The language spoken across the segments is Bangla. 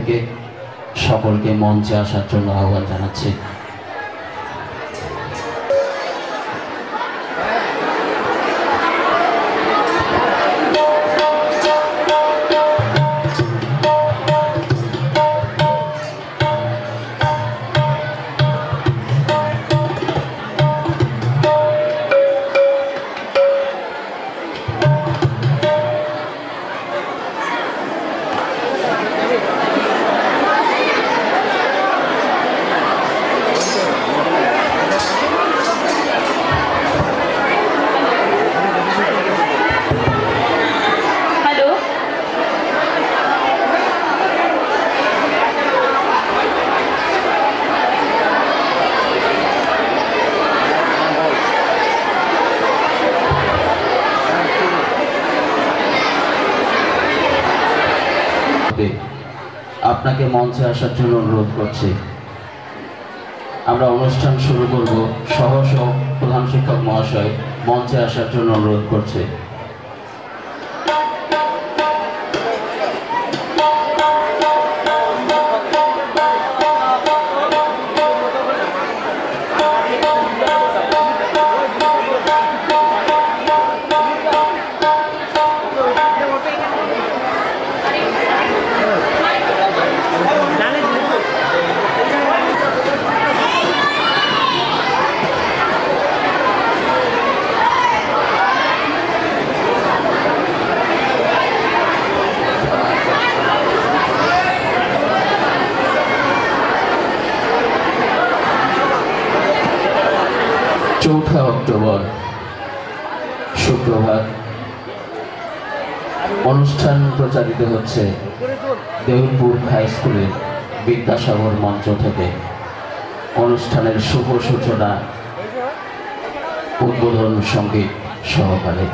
থেকে সকলকে মঞ্চে আসার জন্য আহ্বান জানাচ্ছি। আপনাকে মঞ্চে আসার জন্য অনুরোধ করছি। আমরা অনুষ্ঠান শুরু করব। সহ প্রধান শিক্ষক মহাশয় মঞ্চে আসার জন্য অনুরোধ করছি। চৌঠা অক্টোবর শুক্রবার অনুষ্ঠান প্রচারিত হচ্ছে দেউলপুর হাই স্কুলের বিদ্যাসাগর মঞ্চ থেকে। অনুষ্ঠানের শুভ সূচনা উদ্বোধন সঙ্গীত সহকারে।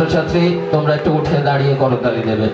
ছাত্রছাত্রী তোমরা একটু উঠে দাঁড়িয়ে করতালি দেবে।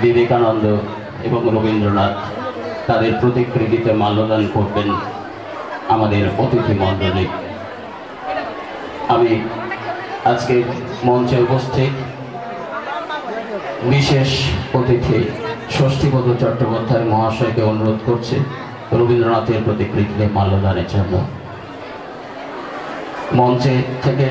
বিবেকানন্দ এবং রবীন্দ্রনাথ তাদের প্রতিকৃতিতে মাল্যদান করবেন আমাদের অতিথি মণ্ডলী। আমি আজকে মঞ্চে উপস্থিত বিশেষ অতিথি ষষ্ঠীপদ চট্টোপাধ্যায় মহাশয়কে অনুরোধ করছি রবীন্দ্রনাথের প্রতিকৃতিতে মাল্যদানের জন্য। মঞ্চে থেকে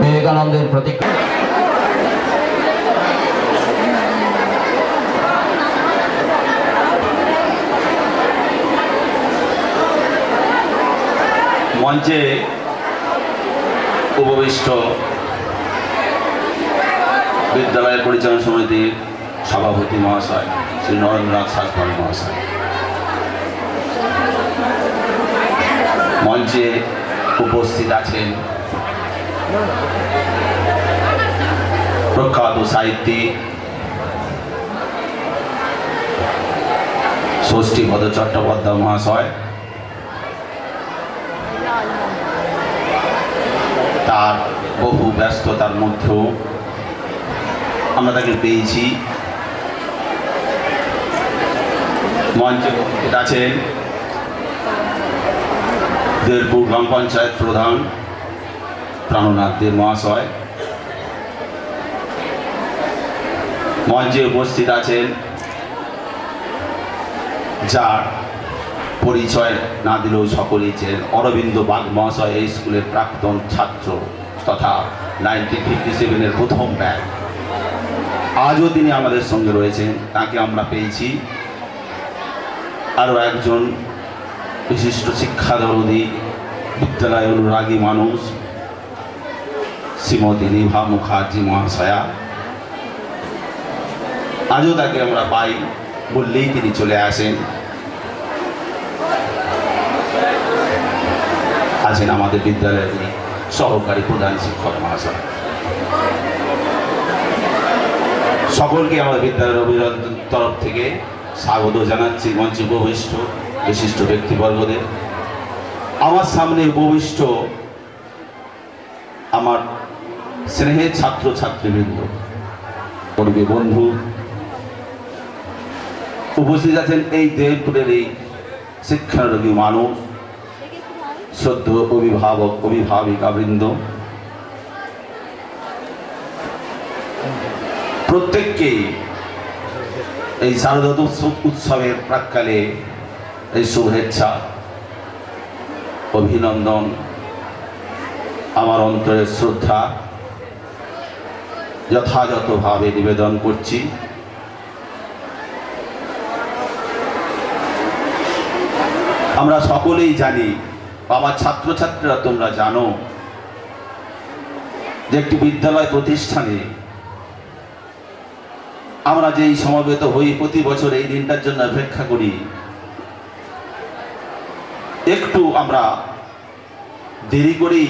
বিবেকানন্দের প্রতিকৃতি মঞ্চে উপবিষ্ট বিদ্যালয় পরিচালনা সমিতির সভাপতি মহাশয় শ্রী নরেন্দ্রনাথ শাসমল মহাশয়, মঞ্চে উপস্থিত আছেন প্রখ্যাত সাহিত্যিক ষষ্ঠীপদ চট্টোপাধ্যায় মহাশয়, তার বহু ব্যস্ততার মধ্যেও আমরা তাকে পেয়েছি। মঞ্চে উপস্থিত আছেন দেরপুর গ্রাম পঞ্চায়েত প্রধান প্রাণনাথ দে মহাশয়, মঞ্চে উপস্থিত আছেন যার পরিচয় না দিলেও সকলেই চেনেন অরবিন্দ বাগ মহাশয়, এই স্কুলের প্রাক্তন ছাত্র তথা 1957-এর প্রথম ব্যাচ। আজও তিনি আমাদের সঙ্গে রয়েছেন, তাকে আমরা পেয়েছি। আরও একজন বিশিষ্ট শিক্ষাদরদী বিদ্যালয় অনুরাগী মানুষ শ্রীমতী নিভা মুখার্জি মহাশয়া, আজও তাকে আমরা পাই, বললেই তিনি চলে আসেন। আছেন আমাদের বিদ্যালয়ের সহকারী প্রধান শিক্ষক মহাশয়। সকলকে আমাদের বিদ্যালয়ের অভিভাবকের তরফ থেকে স্বাগত জানাচ্ছি। মঞ্চে উপবিষ্ট বিশিষ্ট ব্যক্তিবর্গদের, আমার সামনে উপবিষ্ট আমার স্নেহের ছাত্র ছাত্রীবৃন্দ, পরিবে বন্ধু, উপস্থিত আছেন এই দেবপুরের এই শিক্ষানরোগী মানুষ, শ্রদ্ধ অভিভাবক অভিভাবিকা বৃন্দ, প্রত্যেককেই এই শারদোৎসব উৎসবের প্রাক্কালে এই শুভেচ্ছা অভিনন্দন, আমার অন্তরের শ্রদ্ধা যথাযথভাবে নিবেদন করছি। আমরা সকলেই জানি, আমার ছাত্রছাত্রীরা তোমরা জানো যে একটি বিদ্যালয় প্রতিষ্ঠানে আমরা যেই সমবেত হই প্রতি বছর এই দিনটার জন্য অপেক্ষা করি, একটু আমরা দেরি করেই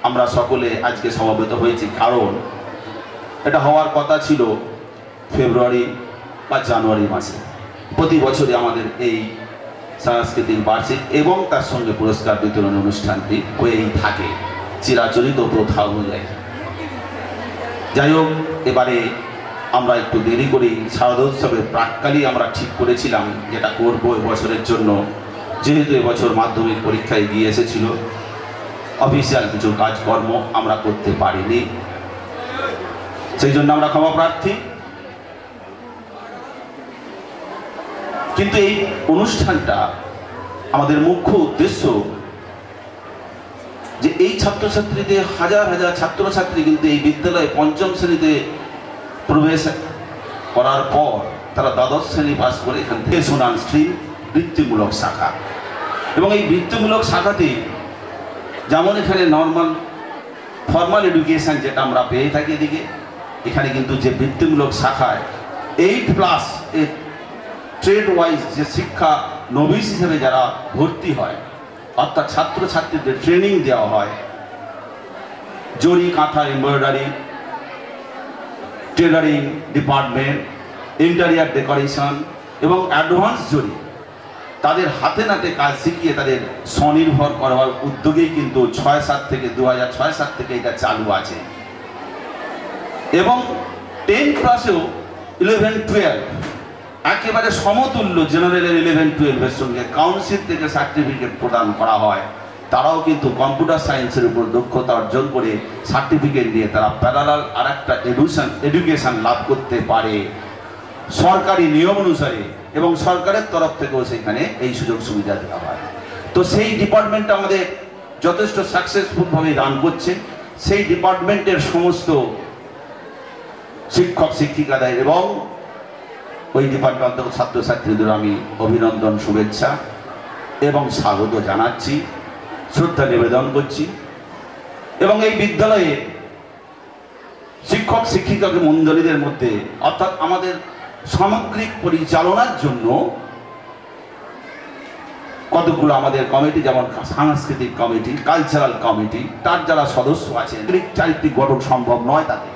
আমরা সকলে আজকে সমবেত হয়েছি, কারণ এটা হওয়ার কথা ছিল ফেব্রুয়ারি বা জানুয়ারি মাসে। প্রতি বছরই আমাদের এই সাংস্কৃতিক বার্ষিক এবং তার সঙ্গে পুরস্কার বিতরণ অনুষ্ঠানটি হয়েই থাকে চিরাচরিত প্রথা অনুযায়ী। যাই হোক, এবারে আমরা একটু দেরি করি। শারদোৎসবের প্রাক্কালই আমরা ঠিক করেছিলাম যেটা করবো এবছরের জন্য, যেহেতু এবছর মাধ্যমিক পরীক্ষায় গিয়ে এসেছিল, অফিসিয়াল কিছু কাজকর্ম আমরা করতে পারিনি, সেই জন্য আমরা ক্ষমা প্রার্থী। কিন্তু এই অনুষ্ঠানটা আমাদের মুখ্য উদ্দেশ্য যে এই ছাত্রছাত্রীদের হাজার হাজার ছাত্রছাত্রী কিন্তু এই বিদ্যালয়ে পঞ্চম শ্রেণীতে প্রবেশ করার পর তারা দ্বাদশ শ্রেণী পাস করে এখান থেকে শোনান স্ট্রিম বৃত্তিমূলক শাখা। এবং এই বৃত্তিমূলক শাখাতে যেমন এখানে নর্মাল ফর্মাল এডুকেশন যেটা আমরা পেয়ে থাকি, এদিকে এখানে কিন্তু যে বৃত্তিমূলক শাখায় 8+ এর ট্রেড ওয়াইজ যে শিক্ষা নবিশ হিসেবে যারা ভর্তি হয়, অর্থাৎ ছাত্রছাত্রীদের ট্রেনিং দেওয়া হয়, জরি কাঁথা embroidery, tailoring department, interior decoration এবং অ্যাডভান্স জরি, তাদের হাতে নাতে কাজ শিখিয়ে তাদের স্বনির্ভর করার উদ্যোগেই কিন্তু 2006 থেকে এটা চালু আছে। এবং 10+এও 11-12 একেবারে সমতুল্য জেনারেলের 11-12-এর সঙ্গে কাউন্সিল থেকে সার্টিফিকেট প্রদান করা হয়। তারাও কিন্তু কম্পিউটার সায়েন্সের উপর দক্ষতা অর্জন করে সার্টিফিকেট নিয়ে তারা প্যারালাল আর একটা এডুকেশন লাভ করতে পারে সরকারি নিয়ম অনুসারে, এবং সরকারের তরফ থেকেও সেখানে এই সুযোগ সুবিধা দেওয়া হয়। তো সেই ডিপার্টমেন্ট আমাদের যথেষ্ট সাকসেসফুলভাবে রান করছে। সেই ডিপার্টমেন্টের সমস্ত শিক্ষক শিক্ষিকাদের এবং ওই ডিপার্টমেন্টের ছাত্রছাত্রীদের আমি অভিনন্দন, শুভেচ্ছা এবং স্বাগত জানাচ্ছি, শ্রদ্ধা নিবেদন করছি। এবং এই বিদ্যালয়ে শিক্ষক শিক্ষিকা মণ্ডলীদের মধ্যে অর্থাৎ আমাদের সামগ্রিক পরিচালনার জন্য কতগুলো আমাদের কমিটি, যেমন সাংস্কৃতিক কমিটি, কালচারাল কমিটি, তার যারা সদস্য আছেন, চারিত্রিক গঠন সম্ভব নয় তাদের,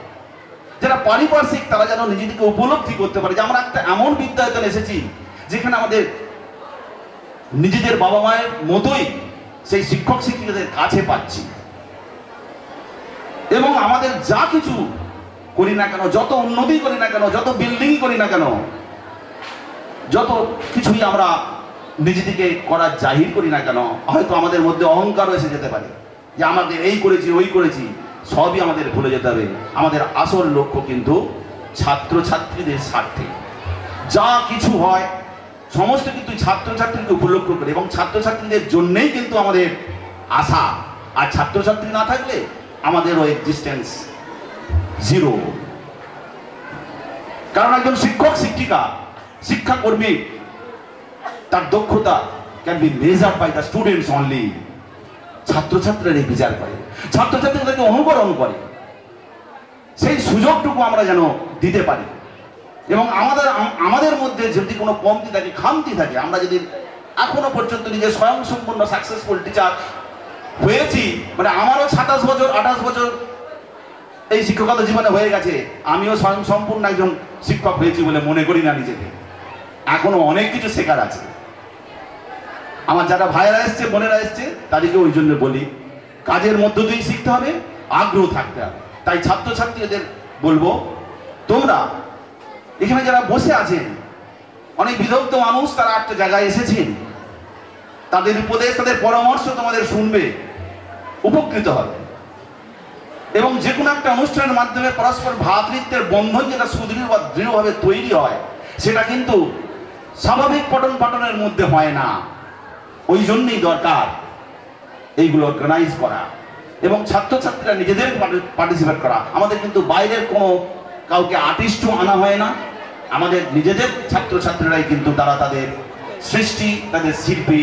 যারা পারিপার্শ্বিক তারা যেন নিজেদেরকে উপলব্ধি করতে পারে যে আমরা একটা এমন বিদ্যালয়ে এসেছি যেখানে আমাদের নিজেদের বাবা মায়ের মতোই সেই শিক্ষক শিক্ষিকাদের কাছে পাচ্ছি, এবং আমাদের যা কিছু করি না কেন, যত উন্নতি করি না কেন, যত বিল্ডিং করি না কেন, যত কিছুই আমরা নিজেদেরকে করার জাহির করি না কেন, হয়তো আমাদের মধ্যে অহংকার এসে যেতে পারে যে আমাদের এই করেছি ওই করেছি, সবই আমাদের ভুলে যেতে হবে। আমাদের আসল লক্ষ্য কিন্তু ছাত্রছাত্রীদের স্বার্থে যা কিছু হয় সমস্ত কিন্তু ছাত্রছাত্রীকে উপলক্ষ করে, এবং ছাত্রছাত্রীদের জন্যেই কিন্তু আমাদের আশা। আর ছাত্রছাত্রী না থাকলে আমাদেরও এক্সিস্টেন্স জিরো। কারণ একজন শিক্ষক শিক্ষিকা শিক্ষাকর্মী তার দক্ষতা can be measured by the students only. ছাত্রছাত্রীরা বিচার করে, ছাত্রছাত্রীদেরকে অনুকরণ করে, সেই সুযোগটুকু আমরা যেন দিতে পারি। এবং আমাদের মধ্যে যদি কোনো কমতি থাকে, খামতি থাকে, আমরা যদি এখনো পর্যন্ত নিজে স্বয়ংসম্পূর্ণ সাকসেসফুল টিচার হয়েছি, মানে আমারও 27 বছর 28 বছর এই শিক্ষকতা জীবনে হয়ে গেছে, আমিও স্বয়ংসম্পূর্ণ একজন শিক্ষক হয়েছি বলে মনে করি না নিজেকে। এখনো অনেক কিছু শেখার আছে। আমার যারা ভাইয়েরা এসছে, বোনেরা এসছে, তাদেরকে ওই জন্য বলি কাজের মধ্য দিয়েই শিখতে হবে, আগ্রহ থাকতে হবে। তাই ছাত্রছাত্রীদের বলবো, তোমরা এখানে যারা বসে আছেন, অনেক বিদগ্ধ মানুষ, তারা একটা জায়গায় এসেছেন, তাদের উপদেশ তাদের পরামর্শ তোমাদের শুনবে, উপকৃত হবে। এবং যে কোনো একটা অনুষ্ঠানের মাধ্যমে পরস্পর ভ্রাতৃত্বের বন্ধন যেটা সুদৃঢ় বা দৃঢ়ভাবে তৈরি হয়, সেটা কিন্তু স্বাভাবিক পঠন পাঠনের মধ্যে হয় না। ওই জন্যই দরকার এইগুলো অর্গানাইজ করা এবং ছাত্রছাত্রীরা নিজেদের পার্টিসিপেট করা। আমাদের কিন্তু বাইরের কোনো কাউকে আর্টিস্টও আনা হয় না, আমাদের নিজেদের ছাত্রছাত্রীরাই কিন্তু তারা তাদের সৃষ্টি, তাদের শিল্পী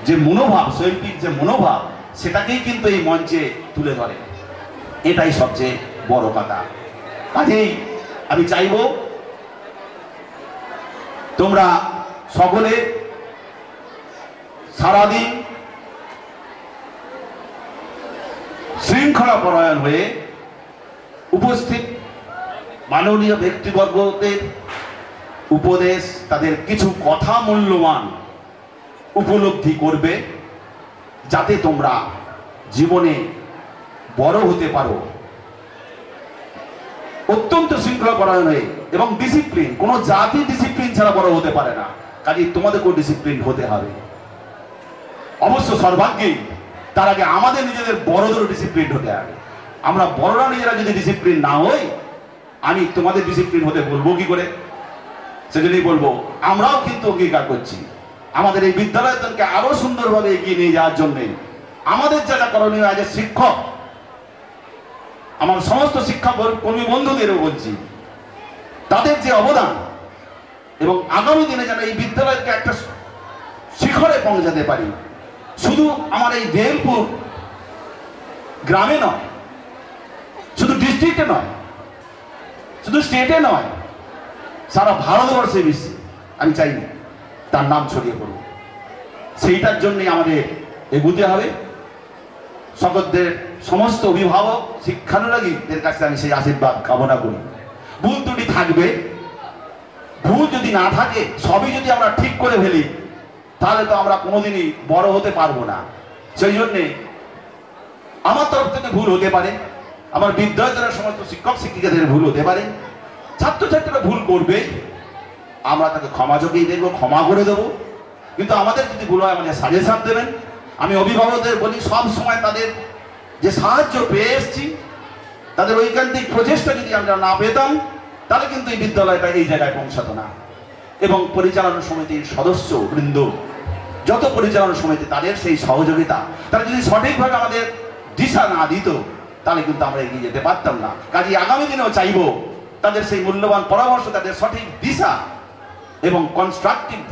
যে মনোভাব, শৈল্পিক যে মনোভাব, সেটাকেই কিন্তু এই মঞ্চে তুলে ধরে। এটাই সবচেয়ে বড় কথা। কাজেই আমি চাইব তোমরা সকলে সারাদিন শৃঙ্খলা পরায়ণ হয়ে উপস্থিত মাননীয় ব্যক্তিবর্গদের উপদেশ, তাদের কিছু কথা মূল্যবান উপলব্ধি করবে, যাতে তোমরা জীবনে বড় হতে পারো। অত্যন্ত শৃঙ্খলাপরায়ণ হয়ে এবং ডিসিপ্লিন, কোনো জাতি ডিসিপ্লিন ছাড়া বড় হতে পারে না, কাজে তোমাদেরকেও ডিসিপ্লিন হতে হবে। অবশ্য সর্বাগ্যেই তার আগে আমাদের নিজেদের বড়দেরও ডিসিপ্লিন হতে হবে। আমরা বড়রা নিজেরা যদি ডিসিপ্লিন না হই, আমি তোমাদের ডিসিপ্লিন হতে বলবো কি করে? সেজন্যই বলবো, আমরাও কিন্তু অঙ্গীকার করছি আমাদের এই বিদ্যালয়কে আরো সুন্দরভাবে এগিয়ে নিয়ে যাওয়ার জন্য আমাদের যারা করণীয় আছে, শিক্ষক, আমার সমস্ত শিক্ষা কর্মী বন্ধুদেরও বলছি, তাদের যে অবদান এবং আগামী দিনে যেন এই বিদ্যালয়কে একটা শিখরে পৌঁছাতে পারি, শুধু আমার এই দেলপুর গ্রামে নয়, শুধু ডিস্ট্রিক্টে নয়, শুধু স্টেটে নয়, সারা ভারতবর্ষে বিশ্বে আমি চাই তার নাম ছড়িয়ে পড়ব। সেইটার জন্যই আমাদের এগুতে হবে। সকলদের সমস্ত অভিভাবক শিক্ষানুরাগীদের কাছে আমি সেই আশীর্বাদ কামনা করি। ভুল ত্রুটি থাকবে, ভুল যদি না থাকে, সবই যদি আমরা ঠিক করে ফেলি, তাহলে তো আমরা কোনোদিনই বড় হতে পারবো না। সেই জন্যে আমার তরফ থেকে ভুল হতে পারে, আমার বিদ্যালয়ের সমস্ত শিক্ষক শিক্ষিকাদের ভুল হতে পারে, ছাত্রছাত্রীরা ভুল করবে, আমরা তাকে ক্ষমা যোগেই দেখবো, ক্ষমা করে দেবো। কিন্তু আমাদের যদি ভুল হয় আমাদের সাজেশন দেবেন। আমি অভিভাবকদের বলি, সব সময় তাদের যে সাহায্য পেয়ে এসছি, তাদের ঐকান্তিক প্রচেষ্টা যদি আমরা না পেতাম, তাহলে কিন্তু এই বিদ্যালয়টা এই জায়গায় পৌঁছাতো না। এবং পরিচালনা সমিতির সদস্য বৃন্দ, যত পরিচালনা সমিতি, তাদের সেই সহযোগিতা, তারা যদি সঠিকভাবে আমাদের দিশা না দিত, তাহলে কিন্তু আমরা এগিয়ে যেতে পারতাম না। কাজে আগামী দিনেও চাইব তাদের সেই মূল্যবান পরামর্শ, তাদের সঠিক দিশা এবং কনস্ট্রাকটিভ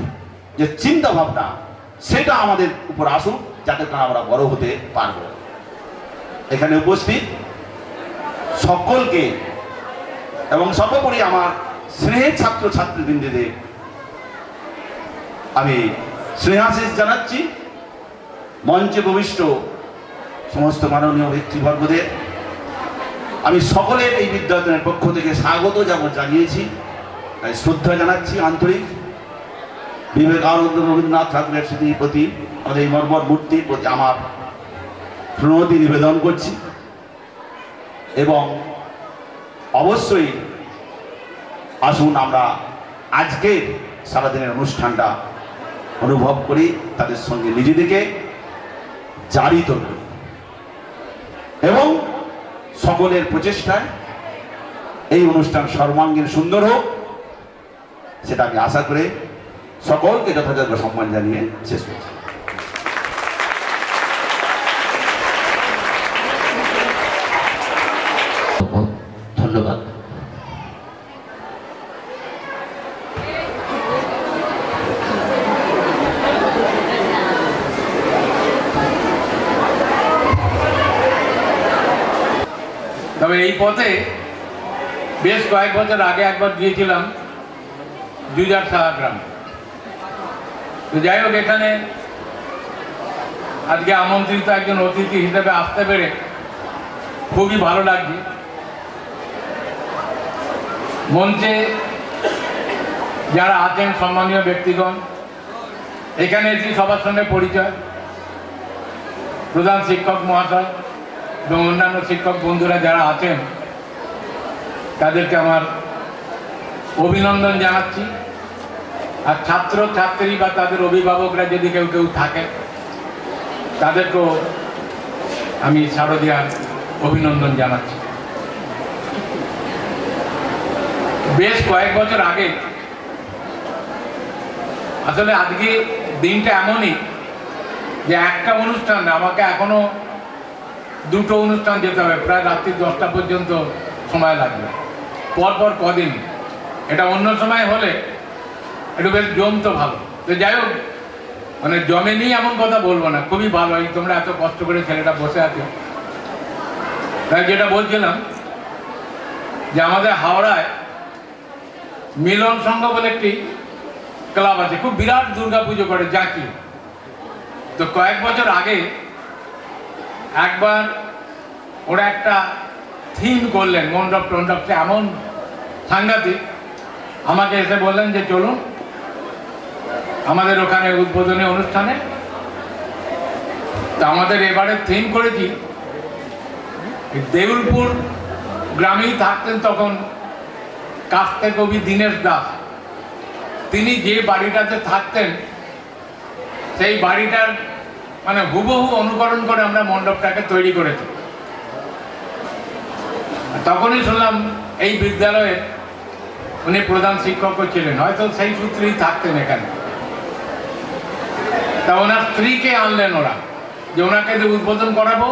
যে চিন্তা ভাবনা, সেটা আমাদের উপর আসুক, যাতে আমরা বড় হতে পারব। এখানে উপস্থিত সকলকে এবং সর্বোপরি আমার স্নেহের ছাত্র ছাত্রীবৃন্দদের আমি স্নেহাশিস জানাচ্ছি। মঞ্চে ভূমিষ্ঠ সমস্ত মাননীয় ব্যক্তিবর্গদের আমি সকলের এই বিদ্যালয়ের পক্ষ থেকে স্বাগত যেমন জানিয়েছি, তাই শ্রদ্ধা জানাচ্ছি আন্তরিক। বিবেকানন্দ রবীন্দ্রনাথ ঠাকুরের স্মৃতির প্রতি, আমাদের এই মর্মর মূর্তির প্রতি আমার প্রণতি নিবেদন করছি। এবং অবশ্যই আসুন আমরা আজকের সারাদিনের অনুষ্ঠানটা অনুভব করি, তাদের সঙ্গে নিজেদেরকে জারিত করি এবং সকলের প্রচেষ্টায় এই অনুষ্ঠান সর্বাঙ্গীন সুন্দর হোক, সেটা আমি আশা করে সকলকে যথাযথ সম্মান জানিয়ে শেষ করছি। ধন্যবাদ। তবে এই পথে বেশ কয়েক বছর আগে একবার গিয়েছিলাম জুজারসাহা গ্রাম। তো যাই হোক, এখানে আজকে আমন্ত্রিত একজন অতিথি হিসেবে আসতে পেরে খুবই ভালো লাগছে। মঞ্চে যারা আছেন সম্মানীয় ব্যক্তিগণ, এখানে এসে সবার সঙ্গে পরিচয়, প্রধান শিক্ষক মহাশয় এবং অন্যান্য শিক্ষক বন্ধুরা যারা আছেন, তাদেরকে আমার অভিনন্দন জানাচ্ছি। আর ছাত্র ছাত্রী বা তাদের অভিভাবকরা যদি কেউ কেউ থাকে, তাদেরকেও আমি শারদীয়ার অভিনন্দন জানাচ্ছি। বেশ কয়েক বছর আগে, আসলে আজকে দিনটা এমনই যে একটা অনুষ্ঠান আমাকে এখনো দুটো অনুষ্ঠান যেতে হবে, প্রায় রাত্রি 10টা পর্যন্ত সময় লাগবে, পরপর কদিন। এটা অন্য সময় হলে একটু বেশ জমতো ভালো। তো যাই হোক, মানে জমেনি এমন কথা বলবো না, খুবই ভালো। এই তোমরা এত কষ্ট করে ছেলেটা বসে আছো। তাই যেটা বলছিলাম যে আমাদের হাওড়ায় মিলন সংঘ বলে একটি ক্লাব আছে, খুব বিরাট দুর্গা পুজো করে জাঁকি। তো কয়েক বছর আগে একবার ওরা একটা থিম করলেন, মণ্ডপ টণ্ডপ, এমন সাংঘাতিক। আমাকে এসে বললেন যে চলুন আমাদের ওখানে উদ্বোধনী অনুষ্ঠানে। তা আমাদের এবারে থিম করেছি, দেউলপুর গ্রামেই থাকতেন তখন কাস্তে কবি দীনেশ দাস। তিনি যে বাড়িটাতে থাকতেন সেই বাড়িটার মানে হুবহু অনুকরণ করে আমরা মণ্ডপটাকে তৈরি করেছি। তখনই শুনলাম এই বিদ্যালয়ে উনি প্রধান শিক্ষকও ছিলেন, হয়তো সেই সূত্রেই থাকতেন এখানে। তা ওনার স্ত্রীকে আনলেন ওরা, যে ওনাকে উদ্বোধন করাবো,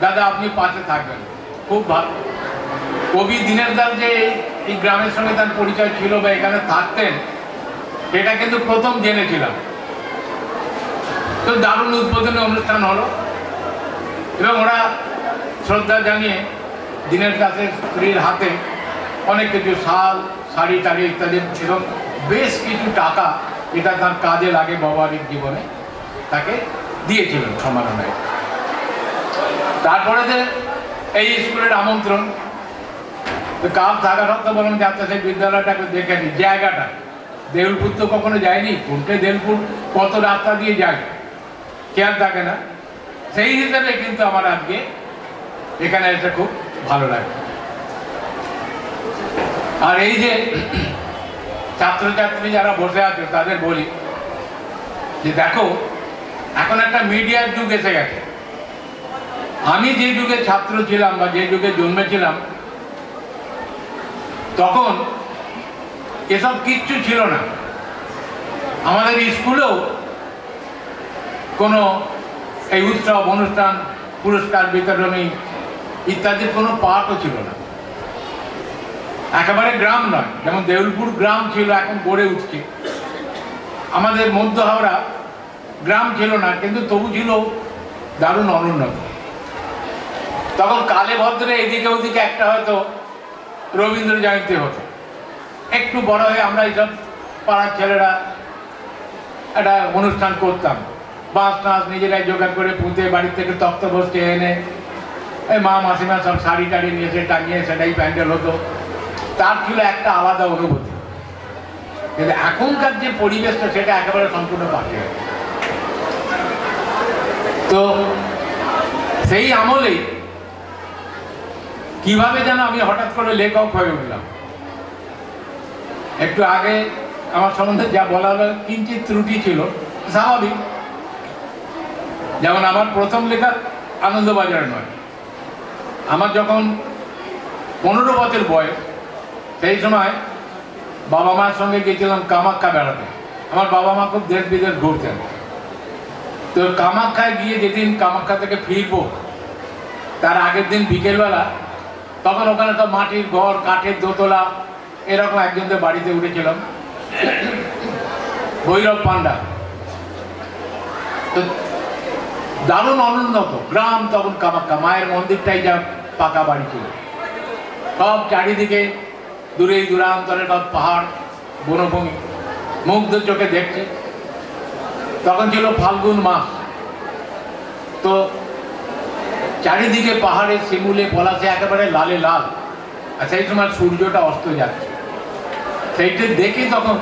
দাদা আপনি পাশে থাকবেন। খুব ভালো। কবি দীনেশ দাস যে এই গ্রামের সঙ্গে তার পরিচয় ছিল বা এখানে থাকতেন, এটা কিন্তু প্রথম জেনেছিলাম। তো দারুণ উদ্বোধনী অনুষ্ঠান হলো এবং ওরা শ্রদ্ধা জানিয়ে দীনেশ দাসের স্ত্রীর হাতে অনেক কিছু শাল, শাড়ি টাড়ি ইত্যাদি এবং বেশ কিছু টাকা, এটা তার কাজে লাগে ব্যবহারিক জীবনে, তাকে দিয়েছিলেন সম্মাননায়। তারপরে যে এই স্কুলের আমন্ত্রণ, কাজ থাকা সত্ত্বেও বললাম যে আচ্ছা সেই বিদ্যালয়টাকে দেখে নি। জায়গাটা দেউলপুর তো কখনো যায়নি, কোনটা দেউলপুর কত রাস্তা দিয়ে যায় খেয়াল থাকে না, সেই হিসাবে কিন্তু আমার আজকে এখানে এসে খুব ভালো লাগে। আর এই যে ছাত্রছাত্রী যারা বসে আছে তাদের বলি যে দেখো, এখন একটা মিডিয়ার যুগ এসে গেছে। আমি যে যুগে ছাত্র ছিলাম বা যে যুগে জন্মেছিলাম তখন এসব কিচ্ছু ছিল না। আমাদের স্কুলেও কোনো এই উৎসব অনুষ্ঠান, পুরস্কার বিতরণী ইত্যাদির কোনো পাঠও ছিল না। একেবারে গ্রাম নয়, যেমন দেউলপুর গ্রাম ছিল, এখন গড়ে উঠছে। আমাদের মধ্য হাওড়া গ্রাম ছিল না, কিন্তু তবু ছিল দারুণ অনুন্নত। তখন কালে ভদ্রে এদিকে ওদিকে একটা হয়তো রবীন্দ্র জয়ন্তী হতো। একটু বড় হয়ে আমরা এইসব পাড়ার ছেলেরা একটা অনুষ্ঠান করতাম, বাঁশ টাঁশ নিজেরাই জোগাড় করে পুঁতে বাড়ির থেকে তক্ত বসতে এনে এই মা মাসিমা সব শাড়ি টাড়ি নিয়ে এসে টাঙিয়ে সেটাই প্যান্ডেল হতো। তার ছিল একটা আলাদা অনুভূতি। কিন্তু এখনকার যে পরিবেশটা সেটা একেবারে সম্পূর্ণ পাল্টে গেছে। তো সেই আমলেই কিভাবে যেন আমি হঠাৎ করে লেখক হয়ে উঠলাম। একটু আগে আমার সম্বন্ধে যা বলা হলো কিঞ্চিত ত্রুটি ছিল, স্বাভাবিক। যেমন আমার প্রথম লেখা আনন্দবাজার নয়। আমার যখন 15 বছর বয়স, সেই সময় বাবা মার সঙ্গে গিয়েছিলাম কামাখ্যা বেড়াতে। আমার বাবা মা খুব দেশ বিদেশ ঘুরতেন। তো কামাখ্যায় গিয়ে যেদিন কামাখ্যা থেকে ফিরবো তার আগের দিন বিকেলবেলা, তখন ওখানে তো মাটির ঘর, কাঠের দোতলা, এরকম একজনদের বাড়িতে উঠেছিলাম, ভৈরব পান্ডা। তো দারুণ অনুন্নত গ্রাম তখন কামাখ্যা, মায়ের মন্দিরটাই যা পাকা বাড়ি ছিল। সব চারিদিকে দূরে দূরান্তরে সব পাহাড়, বনভূমি, মুগ্ধ চোখে দেখছি। তখন ছিল ফাল্গুন মাস। তো চারিদিকে পাহাড়ে শিমুলে পলাশে একেবারে লালে লাল, আর সেই সময় সূর্যটা অস্ত যাচ্ছে। সেইটা দেখে তখন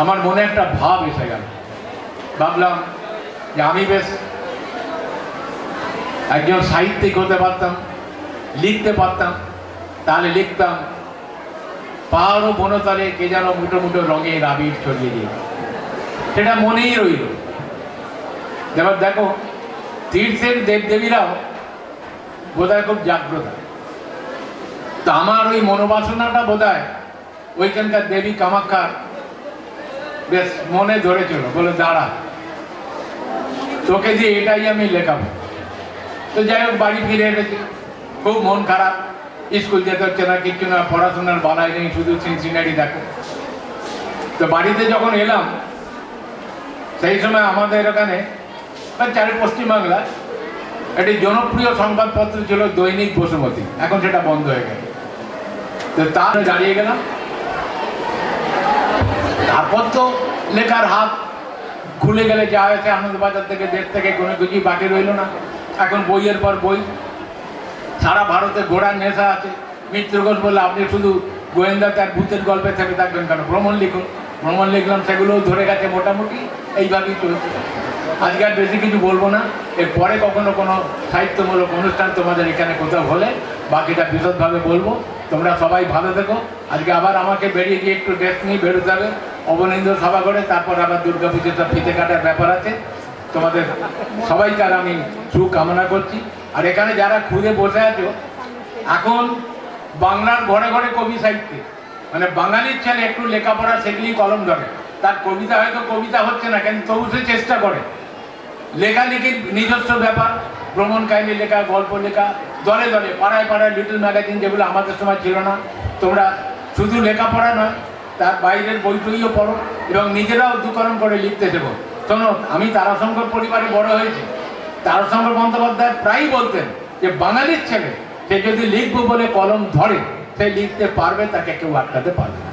আমার মনে একটা ভাব এসে গেল। ভাবলাম যে আমি বেশ একজন সাহিত্যিক হতে পারতাম, লিখতে পারতাম। তাহলে লিখতাম, পাহাড় ও বনতলে কে যেন মুঠো মুঠো রঙের আবির ছড়িয়ে দিয়ে। সেটা মনেই রইল। এবার দেখো, তীর্থের দেবদেবীরাও বোধহয় খুব জাগ্রত। তো আমার ওই মনোবাসনাটা বোধহয় ওইখানকার দেবী কামাখ্যার বেশ মনে ধরেছিল, বলে দাঁড়া, তোকে দিয়ে এটাই আমি লেখাবো। তো যাই হোক, বাড়ি ফিরে এসেছি, খুব মন খারাপ। স্কুল যেতে হচ্ছে না, কিচ্ছু না, পড়াশোনার বালাই নেই, শুধু সিনসিনারি দেখো। তো বাড়িতে যখন এলাম, সেই সময় আমাদের এখানে চারি পশ্চিমবাংলায় একটি জনপ্রিয় সংবাদপত্র ছিল দৈনিক বসুমতী। এখন সেটা বন্ধ হয়ে গেল। তো তার দাঁড়িয়ে গেলাম। তারপর তো লেখার হাত খুলে গেলে যা হয়েছে, আনন্দবাজার থেকে, দেশ থেকে কোনো কিছুই বাকি রইল না। এখন বইয়ের পর বই, সারা ভারতে ঘোড়ার নেশা আছে। মৃত্যুর গল্প বললে আপনি শুধু গোয়েন্দা তার ভূতের গল্পে থেমে থাকবেন কেন, ভ্রমণ লিখুন। ভ্রমণ লিখলাম, সেগুলোও ধরে গেছে মোটামুটি, এইভাবেই চলছে। আজকে আর বেশি কিছু বলবো না। এরপরে কখনো কোনো সাহিত্যমূলক অনুষ্ঠান তোমাদের এখানে কোথাও হলে বাকিটা বিশদভাবে বলবো। তোমরা সবাই ভালো থেকো। আজকে আবার আমাকে বেরিয়ে গিয়ে একটু ড্রেস নিয়ে বেরোতে হবে অবনীন্দ্র সভা করে, তারপর আবার দুর্গাপুজোটা ফিতে কাটার ব্যাপার আছে। তোমাদের সবাইকার আমি শুভকামনা করছি। আর এখানে যারা খুদে বসে আছো, এখন বাংলার ঘরে ঘরে কবি সাহিত্যে, মানে বাঙালির ছেলে একটু লেখাপড়া শিখলেই কলম ধরে। তার কবিতা হয়তো কবিতা হচ্ছে না, কিন্তু তবু সে চেষ্টা করে। লেখালেখির নিজস্ব ব্যাপার, ভ্রমণ কাহিনী লেখা, গল্প লেখা, দলে দলে পাড়ায় পাড়ায় লিটল ম্যাগাজিন, যেগুলো আমাদের সময় ছিল না। তোমরা শুধু লেখাপড়া নয়, তার বাইরের বই টইও পড়ো এবং নিজেরাও দুকরণ করে লিখতে দেবো। শোনো, আমি তারাশঙ্কর পরিবারে বড় হয়েছি। তারাশঙ্কর বন্দ্যোপাধ্যায় প্রায়ই বলতেন যে বাঙালির ছেলে সে যদি লিখবো বলে কলম ধরে, সে লিখতে পারবে, তাকে কেউ আটকাতে পারবে না।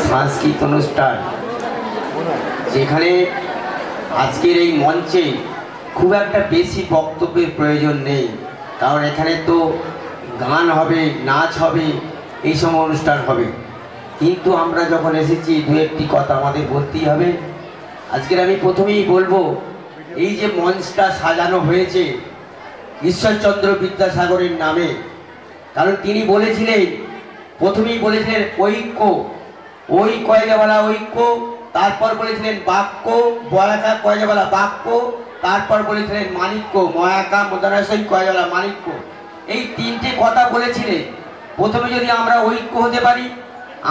সাংস্কৃতিক অনুষ্ঠান, যেখানে আজকের এই মঞ্চে খুব একটা বেশি বক্তব্যের প্রয়োজন নেই, কারণ এখানে তো গান হবে, নাচ হবে, এই সব অনুষ্ঠান হবে। কিন্তু আমরা যখন এসেছি, দু একটি কথা আমাদের বলতেই হবে। আজকের আমি প্রথমেই বলবো, এই যে মঞ্চটা সাজানো হয়েছে ঈশ্বরচন্দ্র বিদ্যাসাগরের নামে, কারণ তিনি বলেছিলেন, প্রথমেই বলেছিলেন ঐক্য, ওই কয়লাওয়ালা ঐক্য, তারপর বলেছিলেন বাক্য, বয়াকা কয়লাওয়ালা বাক্য, তারপর বলেছিলেন মাণিক্য, ময়াকা মোদারাসই কয়লাওয়ালা মাণিক্য। এই তিনটে কথা বলেছিলেন। প্রথমে যদি আমরা ঐক্য হতে পারি,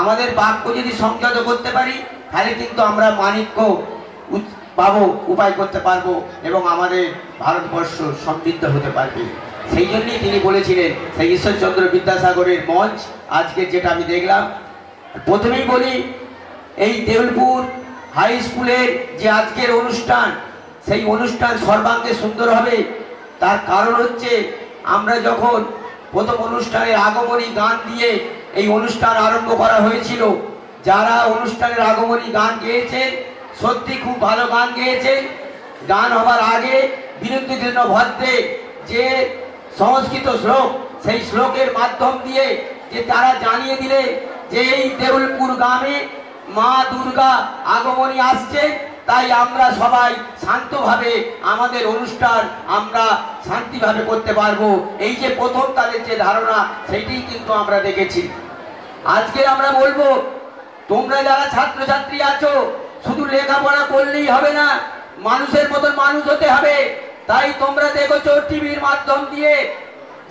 আমাদের বাক্য যদি সংযত করতে পারি, তাহলে কিন্তু আমরা মাণিক্য পাবো, উপায় করতে পারবো এবং আমাদের ভারতবর্ষ সমৃদ্ধ হতে পারবে। সেই জন্যই তিনি বলেছিলেন, সেই ঈশ্বরচন্দ্র বিদ্যাসাগরের মঞ্চ আজকে যেটা আমি দেখলাম। প্রথমেই বলি, এই দেউলপুর হাই স্কুলের যে আজকের অনুষ্ঠান, সেই অনুষ্ঠান সর্বাঙ্গে সুন্দর হবে। তার কারণ হচ্ছে, আমরা যখন প্রথম অনুষ্ঠানের আগমনী গান দিয়ে এই অনুষ্ঠান আরম্ভ করা হয়েছিল, যারা অনুষ্ঠানের আগমনী গান গেয়েছেন সত্যি খুব ভালো গান গেয়েছেন। গান হবার আগে বিরুদ্ধকৃষ্ণ ভদ্রে যে সংস্কৃত শ্লোক, সেই শ্লোকের মাধ্যম দিয়ে যে তারা জানিয়ে দিলে যে এই দেউলপুর গ্রামে মা দুর্গা আগমনী আসছে, তাই আমরা সবাই শান্তভাবে আমাদের অনুষ্ঠান আমরা শান্তিভাবে করতে পারবো। এই যে প্রথম তাদের যে ধারণা, সেইটাই কিন্তু আমরা দেখেছি। আজকে আমরা বলবো, তোমরা যারা ছাত্রছাত্রী আছো, শুধু লেখাপড়া করলেই হবে না, মানুষের মতন মানুষ হতে হবে। তাই তোমরা দেখেছো টিভির মাধ্যম দিয়ে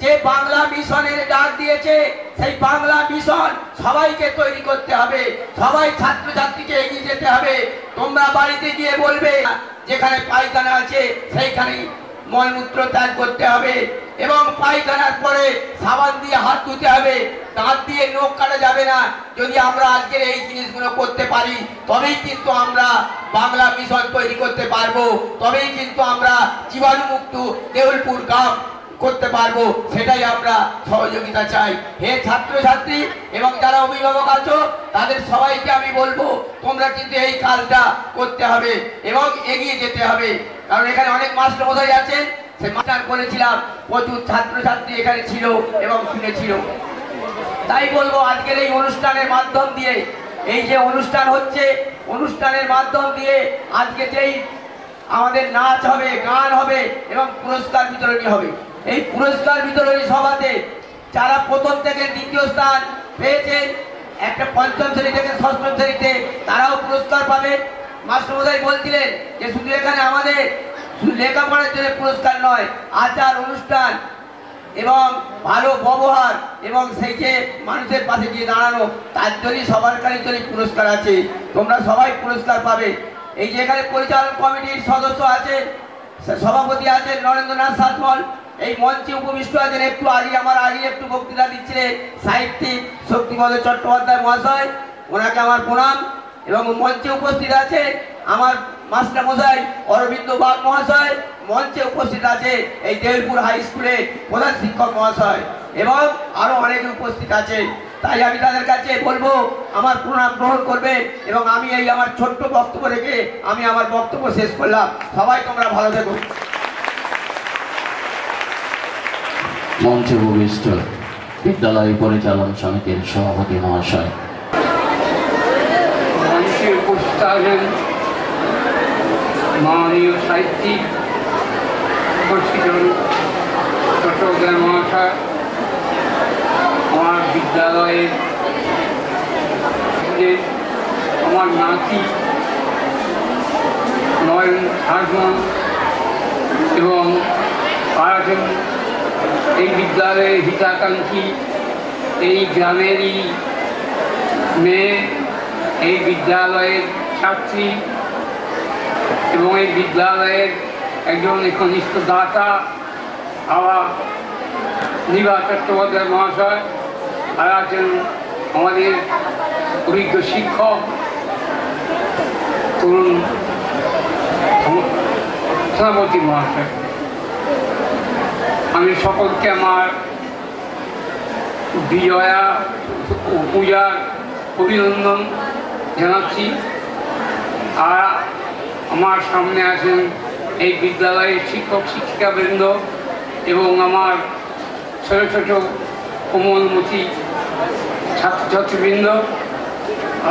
যে বাংলা মিশনের ডাক দিয়েছে, সেই বাংলা মিশন সবাইকে তৈরি করতে হবে, সবাই ছাত্রছাত্রীকে এগিয়ে যেতে হবে। তোমরা বাড়িতে গিয়ে বলবে, যেখানে পায়খানা আছে সেইখানেই মলমূত্র ত্যাগ করতে হবে এবং পায়খানার পরে সাবান দিয়ে হাত ধুতে হবে, দাঁত দিয়ে নখ কাটা যাবে না। যদি আমরা আজকের এই জিনিসগুলো করতে পারি, তবেই কিন্তু আমরা বাংলা মিশন তৈরি করতে পারবো, তবেই কিন্তু আমরা জীবাণুমুক্ত দেউলপুর গ্রাম করতে পারবো। সেটাই আমরা সহযোগিতা চাই। হে ছাত্রছাত্রী এবং যারা অভিভাবক আছো, তাদের সবাইকে আমি বলবো, তোমরা কিন্তু এই কাজটা করতে হবে এবং এগিয়ে যেতে হবে। কারণ এখানে অনেক মাস্টার মশাই আছেন, সে মাস্টার বলেছিলাম প্রচুর ছাত্রছাত্রী এখানে ছিল এবং শুনেছিল। তাই বলবো, আজকের এই অনুষ্ঠানের মাধ্যম দিয়ে, এই যে অনুষ্ঠান হচ্ছে, অনুষ্ঠানের মাধ্যম দিয়ে আজকে যেই আমাদের নাচ হবে, গান হবে এবং পুরস্কার বিতরণী হবে। এই পুরস্কার বিতরণী সভাতে যারা প্রথম থেকে দ্বিতীয় স্থান পেয়েছেন, একটা পঞ্চম শ্রেণী থেকে ষষ্ঠ শ্রেণীতে, তারাও পুরস্কার পাবেন। মাস্টারমশাই বলছিলেন যে শুধু এখানে আমাদের শুধু লেখাপড়ার জন্য পুরস্কার নয়, আচার অনুষ্ঠান এবং ভালো ব্যবহার এবং সেই যে মানুষের পাশে গিয়ে দাঁড়ানো, তার জন্যই সবার জন্যই পুরস্কার আছে। তোমরা সবাই পুরস্কার পাবে। এই যে এখানে পরিচালন কমিটির সদস্য আছে, সভাপতি আছেন নরেন্দ্রনাথ সাতমল, এই মঞ্চে উপবিষ্ট আছেন। একটু আগে আমার আগে একটু বক্তৃতা দিচ্ছিলেন সাহিত্যিক শক্তিপদ চট্টোপাধ্যায় মহাশয়, ওনাকে আমার প্রণাম। এবং মঞ্চে উপস্থিত আছে আমার মাস্টার মশাই অরবিন্দ বাগ মহাশয়, মঞ্চে উপস্থিত আছে এই দেউলপুর হাই স্কুলের প্রধান শিক্ষক মহাশয় এবং আরো অনেকে উপস্থিত আছে। তাই আমি তাদের কাছে বলবো আমার প্রণাম গ্রহণ করবেন এবং আমি এই আমার ছোট্ট বক্তব্য রেখে আমি আমার বক্তব্য শেষ করলাম। সবাই তোমরা ভালো থেকো। মঞ্চে উপবিষ্ট বিদ্যালয় পরিচালন সমিতির সভাপতি মহাশয়, মঞ্চে উপস্থিত আছেন মাননীয় সাহিত্যিক চট্টোপাধ্যায় মহাশয়, আমার বিদ্যালয়ের আমার নাতি নয়ন হাসমান এবং আছেন এই বিদ্যালয়ের হিতাকাঙ্ক্ষী, এই গ্রামেরই মেয়ে, এই বিদ্যালয়ের ছাত্রী এবং এই বিদ্যালয়ের একজন একনিষ্ঠ দাতা আবার নিবাস চট্টোপাধ্যায় মহাশয়, আর আছেন আমাদের অভিজ্ঞ শিক্ষক তরুণ সেনাপতি মহাশয়। আমি সকলকে আমার বিজয়া ও পূজার অভিনন্দন জানাচ্ছি। আর আমার সামনে আছেন এই বিদ্যালয়ের শিক্ষক শিক্ষিকাবৃন্দ এবং আমার ছোট ছোট কোমলমতি ছাত্রছাত্রীবৃন্দ।